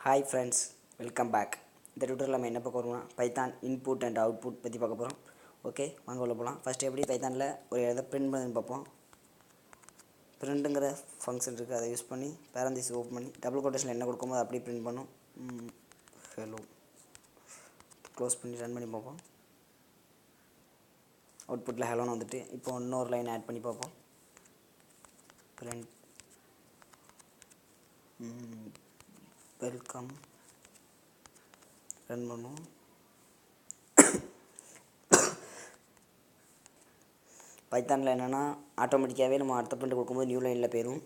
Hi friends, welcome back. இந்த ட்யூட்டரில் நம்ம என்ன பார்க்க போகிறோம்னா பைத்தான் இன்புட் அண்ட் அவுட்புட் பற்றி பார்க்க போகிறோம். ஓகே, வாங்க உள்ள போகலாம். ஃபஸ்ட்டு எப்படி பைத்தானில் ஒரு இதை பிரிண்ட் பண்ணி பார்ப்போம். பிரிண்ட்டுங்கிற ஃபங்க்ஷன் இருக்குது, அதை யூஸ் பண்ணி பேரந்திஸ் ஓப்பன் பண்ணி டபுள் கொட்டேஷனில் என்ன கொடுக்குமோ அதை அப்படியே பிரிண்ட் பண்ணும். ஹலோ க்ளோஸ் பண்ணி ரன் பண்ணி பார்ப்போம். அவுட்புட்டில் ஹலோன்னு வந்துட்டு இப்போ இன்னொரு லைன் ஆட் பண்ணி பார்ப்போம். பிரிண்ட் வெல்கம் ரன் பண்ணுவோம். பைத்தானில் என்னென்னா ஆட்டோமேட்டிக்காகவே நம்ம அடுத்த பிரிண்ட் கொடுக்கும்போது நியூ லைனில் போயிடும்.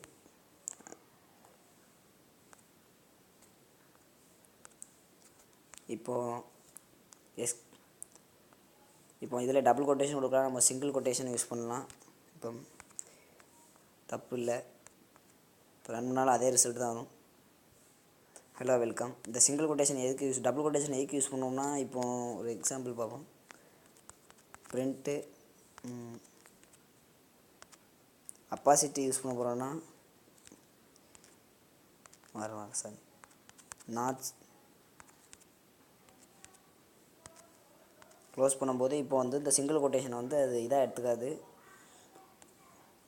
இப்போ இதில் டபுள் கொட்டேஷன் கொடுக்கலாம், நம்ம சிங்கிள் கொட்டேஷன் யூஸ் பண்ணலாம். இப்போ தப்பு இல்லை, இப்போ ரன் பண்ணாலும் அதே ரிசல்ட் தான் வரும். Hello welcome. இந்த சிங்கிள் கொட்டேஷன் எதுக்கு டபுள் கொட்டேஷன் எதுக்கு யூஸ் பண்ணோம்னா, இப்போ ஒரு எக்ஸாம்பிள் பார்ப்போம். பிரிண்ட்டு அப்பாசிட்டி யூஸ் பண்ண போகிறோன்னா வரவாங்க சார் நாட்ஸ் க்ளோஸ் பண்ணும்போது இப்போ வந்து இந்த சிங்கிள் கொட்டேஷனை வந்து அது இதாக எடுத்துக்காது,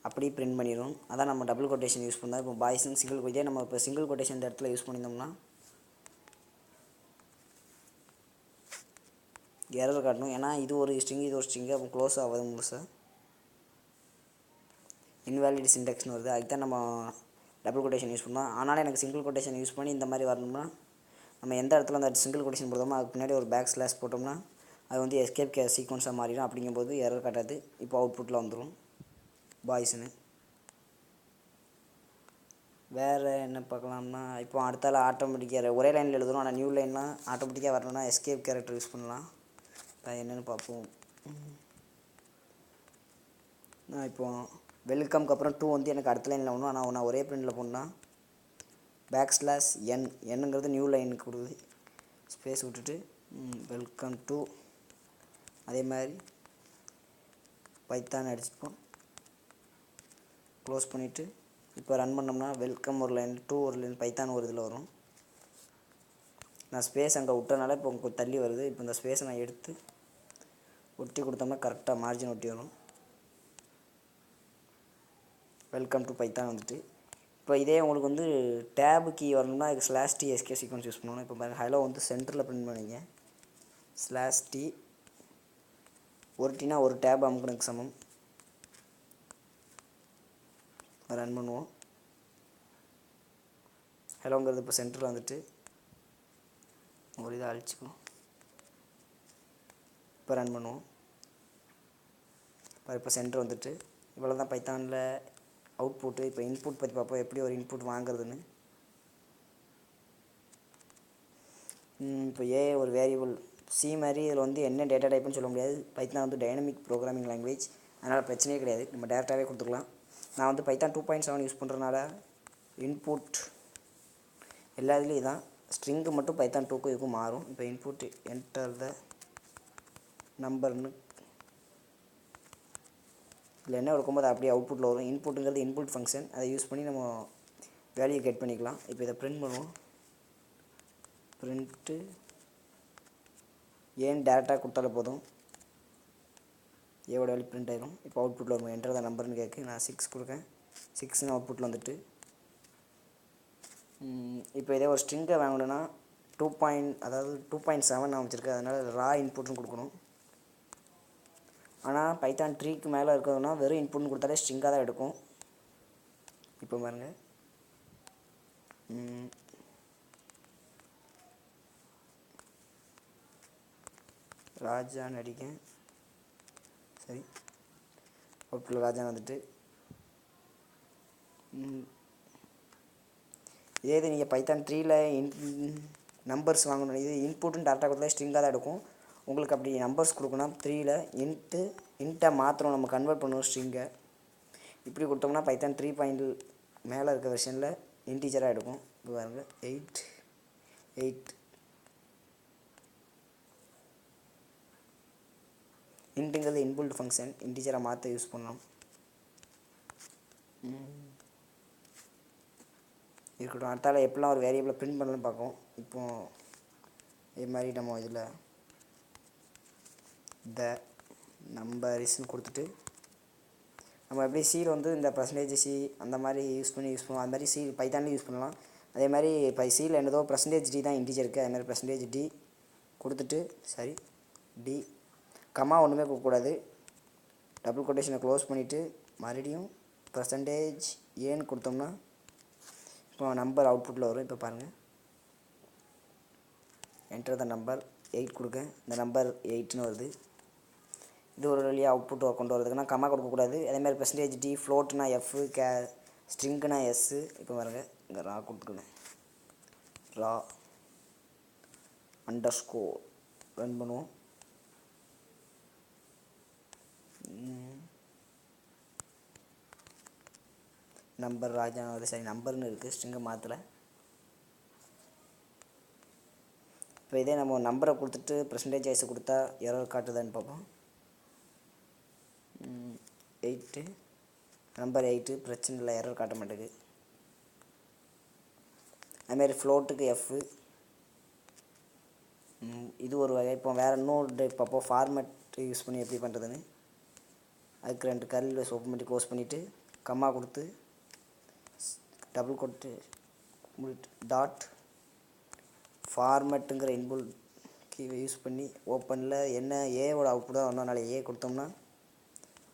அப்படியே பிரிண்ட் பண்ணிடும். அதான் நம்ம டபுள் கொட்டேஷன் யூஸ் பண்ணோம். இப்போ பாய்ஸுங்க சிங்கிள் இதே நம்ம இப்போ சிங்கிள் கொட்டேஷன் இந்த இடத்துல யூஸ் பண்ணியிருந்தோம்னா எரர் காட்டணும். ஏன்னா இது ஒரு ஸ்ட்ரிங் இது ஒரு ஸ்ட்ரிங்கு, அப்போ க்ளோஸ் ஆகாது முழுசாக. இன்வேலிட் சின்டெக்ஸ்னு வருது, அதுக்கு தான் நம்ம டபுள் கொட்டேஷன் யூஸ் பண்ணோம். ஆனாலும் எனக்கு சிங்கிள் கொட்டேஷன் யூஸ் பண்ணி இந்த மாதிரி வரணும்னா நம்ம எந்த இடத்துல அந்த சிங்கிள் கொட்டேஷன் போடுறோமோ அதுக்கு பின்னாடி ஒரு பேக் ஸ்லாஷ் போட்டோம்னா அது வந்து எஸ்கேப் சீக்வன்ஸாக மாறிடும். அப்படிங்கும்போது எரர் காட்டாது. இப்போ அவுட்புட்டில் வந்துடும் பாய்ஸ்னு. வேறு என்ன பார்க்கலாம்னா, இப்போ அடுத்தால ஆட்டோமேட்டிக்காக ஒரே லைனில் எழுதணும், ஆனால் நியூ லைன்லாம் ஆட்டோமேட்டிக்காக வரணும்னா எஸ்கேப் கேரக்டர் யூஸ் பண்ணலாம். என்னென்னு பார்ப்போம். நான் இப்போது வெல்கம்க்கு அப்புறம் 2 வந்து எனக்கு அடுத்த லைனில் ஒன்றும், ஆனால் நான் ஒரே பிரிண்டில் போனால் பேக் ஸ்லாஷ் என்னங்கிறது நியூ லைனுக்கு கொடுக்குது. ஸ்பேஸ் விட்டுட்டு வெல்கம் டு அதே மாதிரி பைத்தான் அடிச்சுப்போம். க்ளோஸ் பண்ணிவிட்டு இப்போ ரன் பண்ணோம்னா வெல்கம் ஒரு லைன், 2 ஒரு லைன், பைத்தான் ஒரு இதில் வரும். நான் ஸ்பேஸ் அங்கே விட்டனால இப்போ கொஞ்சம் தள்ளி வருது. இப்போ இந்த ஸ்பேஸை நான் எடுத்து ஒட்டி கொடுத்தோம்னா கரெக்டாக மார்ஜின் ஒட்டி வரும். வெல்கம் டு பைத்தான் வந்துட்டு. இப்போ இதே உங்களுக்கு வந்து டேபு கீ வரணும்னா இதுக்கு slash T escape sequence use பண்ணணும். இப்போ பாருங்கள், ஹலோ வந்து சென்டரில் பிரிண்ட் பண்ணிங்க, ஸ்லாஷ் டி ஒரு டீனா ஒரு டேப் அமுக்கணுக்கு சமம். ரன் பண்ணுவோம். ஹலோங்கிறது இப்போ சென்டரில் வந்துட்டு ஒரு இதை அழிச்சிக்கும். இப்போ ரன் பண்ணுவோம். இப்போ சென்டர் வந்துட்டு இவ்வளோ தான் பைத்தானில் அவுட்புட்டு. இப்போ இன்புட் பற்றி பார்ப்போம், எப்படி ஒரு இன்புட் வாங்குறதுன்னு. இப்போ ஏ ஒரு வேரியபிள் சி மாதிரி இதில் வந்து என்ன டேட்டா டைப்புன்னு சொல்ல முடியாது. பைத்தான் வந்து டைனமிக் ப்ரோக்ராமிங் லாங்குவேஜ், அதனால் பிரச்சனையே கிடையாது, நம்ம டேரெக்டாகவே கொடுத்துக்கலாம். நான் வந்து பைத்தான் 2.7 யூஸ் பண்ணுறதுனால இன்புட் எல்லா இதுலேயும் தான் ஸ்ட்ரிங்கு மட்டும் பைத்தான் 2க்கும் இதுக்கும் மாறும். இப்போ இன்புட் என்டர் த நம்பர்னு இதில் என்ன கொடுக்கும்போது அப்படியே அவுட்புட்டில் வரும். இன்புட்டுங்கிறது இன்புட் ஃபங்க்ஷன், அதை யூஸ் பண்ணி நம்ம வேல்யூ கெட் பண்ணிக்கலாம். இப்போ இதை பிரிண்ட் பண்ணுவோம். பிரிண்ட்டு ஏன் டேரெக்டாக கொடுத்தாலே போதும், ஏவோட வேல்யூ பிரிண்ட் ஆகிடும். இப்போ அவுட்புட்டில் வரும் என்டர் த நம்பர்னு கேட்கு, நான் 6 கொடுக்கேன். 6ன்னு அவுட்புட்டில் வந்துட்டு இப்போ இதே ஒரு ஸ்ட்ரிங்கை வாங்கணுன்னா அதாவது 2.7 நான் வச்சுருக்கேன், அதனால் ரா இன்புட்னு கொடுக்கணும். ஆனால் பைத்தான் 3க்கு மேலே இருக்கிறதுனா வெறும் இன்புட்னு கொடுத்தாலே ஸ்ட்ரிங்காக தான் எடுக்கும். இப்போ பாருங்கள், ராஜான்னு அடிக்கேன். சரி, அவுட்புட்டில் ராஜான்னு வந்துட்டு இதே இது நீங்கள் பைத்தான் 3ல் நம்பர்ஸ் வாங்கணும், இது இன்புட்டுன்னு டேரெக்டாக கொடுத்தா ஸ்ட்ரிங்காக தான் எடுக்கும். உங்களுக்கு அப்படி நம்பர்ஸ் கொடுக்கணும் 3ல் இன்ட்டை மாத்திரம் நம்ம கன்வெர்ட் பண்ணுவோம் ஸ்ட்ரிங்கை. இப்படி கொடுத்தோம்னா பைத்தான் 3 மேலே இருக்க வெர்ஷனில் இன்டீஜராக எடுக்கும். இப்போ பாருங்கள் 8 இன்ட்டுங்கிறது இன்புல்ட் ஃபங்க்ஷன், இன்டீஜராக மாற்ற யூஸ் பண்ணணும். இருக்கட்டும். அடுத்தால எப்படிலாம் ஒரு வேரியபிளை பிரிண்ட் பண்ணலான்னு பார்ப்போம். இப்போது இது மாதிரி நம்ம இதில் த நம்பர்ஸ்ன்னு கொடுத்துட்டு நம்ம எப்படி சீல் வந்து இந்த பர்சன்டேஜ் சி அந்த மாதிரி யூஸ் பண்ணுவோம். அது மாதிரி சி பைத்தான்லேயும் யூஸ் பண்ணலாம். அதே மாதிரி இப்போ சீல் என்னதோ பர்சன்டேஜ் டி தான் இன்டீஜருக்கு, அதே மாதிரி பர்சன்டேஜ் டி கொடுத்துட்டு சரி டி கம்மா ஒன்றுமே கொடுக்கக்கூடாது. டபுள் கொட்டேஷனை க்ளோஸ் பண்ணிவிட்டு மறுபடியும் பர்சன்டேஜ் ஏன்னு கொடுத்தோம்னா இப்போ நம்பர் அவுட்புட்டில் வரும். இப்போ பாருங்கள், என்டர் த நம்பர் 8 கொடுக்க இந்த நம்பர் 8ன்னு வருது. இது ஒரு வழியாக அவுட்புட் கொண்டு வரதுக்குன்னா கம்மா கொடுக்கக்கூடாது. அதேமாதிரி பர்சன்டேஜ் டி, ஃப்ளோட்னா எஃப், ஸ்ட்ரிங்குனா எஸ்ஸு. இப்போ பாருங்கள், இங்கே ரா கொடுத்துக்கணும், ரா அண்டர்ஸ்கோர் ரன் பண்ணுவோம். நம்பர் ராஜா சரி நம்பர்னு இருக்குது, ஸ்ட்ரிங்கை மாற்றலை. இப்போ இதே நம்ம நம்பரை கொடுத்துட்டு பர்சன்டேஜ் ஐஸை கொடுத்தா எரர் காட்டுதான்னு பார்ப்போம். 8 நம்பர் 8 பிரச்சனை இல்லை, எரர் காட்ட மாட்டேங்குது. அதுமாரி ஃப்ளோட்டுக்கு எஃப், இது ஒரு வகை. இப்போ வேறு இன்னொரு பார்ப்போம், ஃபார்மேட் யூஸ் பண்ணி எப்படி பண்ணுறதுன்னு. அதுக்கு 2 கர்லி ஓப்பன் பண்ணி க்ளோஸ் பண்ணிவிட்டு கம்மா கொடுத்து டபுள் கொட்டு டாட் ஃபார்மேட்டுங்கிற இன்புல் கீவை யூஸ் பண்ணி ஓப்பனில் என்ன ஏவோட அவுட்புட் தான் ஒன்றனால ஏ கொடுத்தோம்னா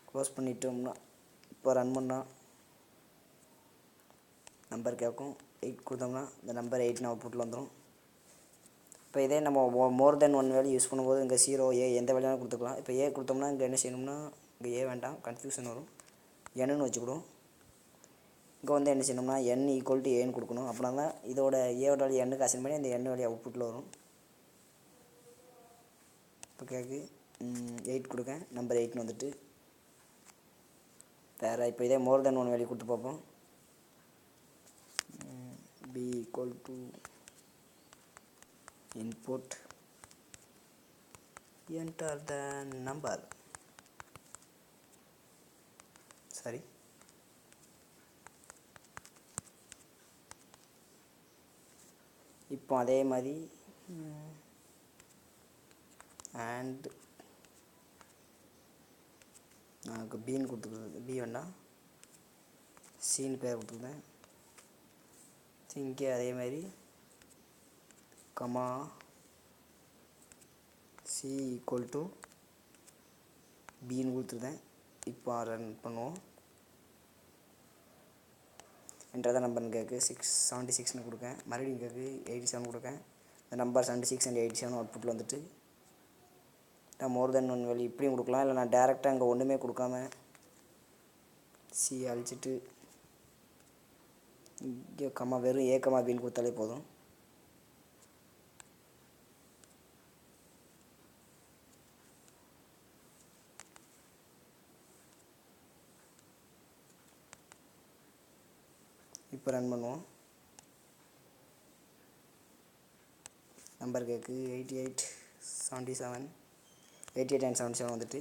க்ளோஸ் பண்ணிட்டோம்னா இப்போ ரன் பண்ணால் நம்பர் கேட்கும். 8 கொடுத்தோம்னா இந்த நம்பர் 8ன்னு அவுட்புட்டில் வந்துடும். இப்போ இதே நம்ம மோர் தென் ஒன் வேல்யூ யூஸ் பண்ணும்போது இங்கே 0 ஏ எந்த வேல்யூனாலும் கொடுத்துக்கலாம். இப்போ ஏ கொடுத்தோம்னா இங்கே என்ன செய்யணும்னா இங்கே ஏ வேண்டாம், கன்ஃபியூஷன் வரும், என்னன்னு வச்சுக்கிடும். இங்கே வந்து என்ன செய்யணும்னா n ஈக்குவல் டு ஏன்னு கொடுக்கணும். அப்படின்னா தான் இதோட ஏவோட வேல்யூ எண்ணுக்கு அசைன் பண்ணி அந்த எண்ணு வேல்யூ அவுட்புட்டில் வரும். இப்போ கேட்கு 8 கொடுக்க நம்பர் 8ன்னு வந்துட்டு வேறு. இப்போ இதே மோர் தென் ஒன் வேல்யூ கொடுத்து பார்ப்போம். b equal to input enter the number. சரி, இப்போ அதே மாதிரி அண்ட் நான் பின்னு கொடுத்துருக்குறது, பி வேண்டாம் சின்னு பேர் கொடுத்துருந்தேன். இங்கே அதே மாதிரி கமா சி ஈக்குவல் டு பின்னு கொடுத்துருந்தேன். இப்போ ரன் பண்ணுவோம். என்டர் தான் நம்பர்னு கேட்கு 76ன்னு கொடுக்கேன். மறுபடியும் கேட்கு 87 கொடுக்கேன். இந்த நம்பர் 76 அண்ட் 87 அவுட்புட்டில் வந்துட்டு நான் மோர் தென் ஒன் வேல்யூ இப்படியும் கொடுக்கலாம். இல்லை நான் டேரெக்டாக இங்கே ஒன்றுமே கொடுக்காம சி அழிச்சிட்டு இங்கே கம்மா வெறும் ஏ கம்மா பின்னு கொடுத்தாலே போதும். இப்போ ரன் பண்ணுவோம். நம்பர் கேட்கு 88 77 88 and 77 வந்துட்டு.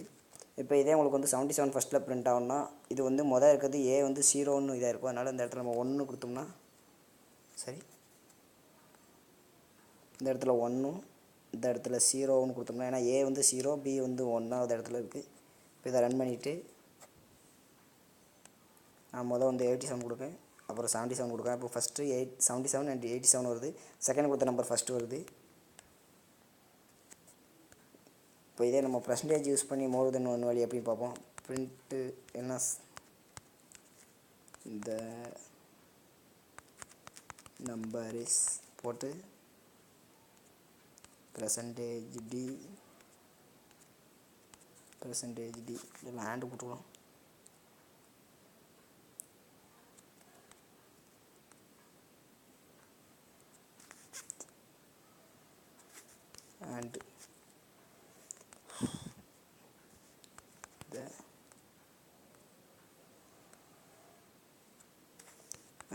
இப்போ இதே உங்களுக்கு வந்து 77 ஃபஸ்ட்டில் பிரிண்ட் ஆகும்னா இது வந்து மொதல் இருக்கிறது ஏ வந்து 0ன்னு இதாக இருக்கும். அதனால் இந்த இடத்துல நம்ம 1 கொடுத்தோம்னா சரி, இந்த இடத்துல 1 இந்த இடத்துல 0ன்னு கொடுத்தோம்னா, ஏன்னா ஏ வந்து 0 பி வந்து 1வது இடத்துல இருக்குது. இப்போ இதை ரன் பண்ணிவிட்டு நான் மொதல் வந்து 87 கொடுப்பேன், அப்புறம் 77 கொடுக்குறேன். இப்போ ஃபஸ்ட்டு 77 and 87 வருது. செகண்ட் கொடுத்த நம்பர் ஃபஸ்ட்டு வருது. இப்போ இதே நம்ம பர்சன்டேஜ் யூஸ் பண்ணி மோர் தென் ஒன் வேல்யூ எப்படின்னு பார்ப்போம். பிரிண்ட்டு என்ன இந்த நம்பர் இஸ் போட்டு பர்சன்டேஜ் டி இதெல்லாம் ஹேண்டு போட்டுக்கலாம். அண்ட்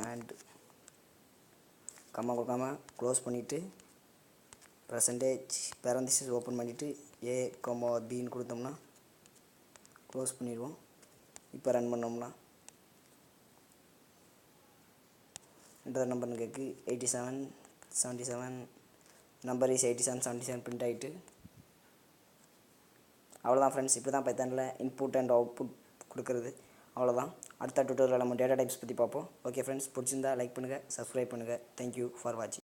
அண்ட் கம்மா கொடுக்காம க்ளோஸ் பண்ணிவிட்டு பர்சன்டேஜ் பேரந்திசிஸ் ஓப்பன் பண்ணிவிட்டு ஏ கம்மா பின்னு கொடுத்தோம்னா க்ளோஸ் பண்ணிடுவோம். இப்போ ரன் பண்ணோம்னா என்டர் நம்பர்னு கேட்கு 87 77 நம்பர் இஸ் 87 77 பிரிண்ட் ஆகிட்டு அவ்வளோதான் ஃப்ரெண்ட்ஸ். இப்படி தான் பைத்தானில் இன்புட் அண்ட் அவுட்புட் கொடுக்குறது. அவ்வளோதான். அடுத்த டுட்டோரியலில் நம்ம டேட்டா டைப்ஸ் பற்றி பார்ப்போம். ஓகே ஃப்ரெண்ட்ஸ், பிடிச்சிருந்தா லைக் பண்ணுங்கள், சப்ஸ்கிரைப் பண்ணுங்கள். தேங்க்யூ ஃபார் வாட்சிங்.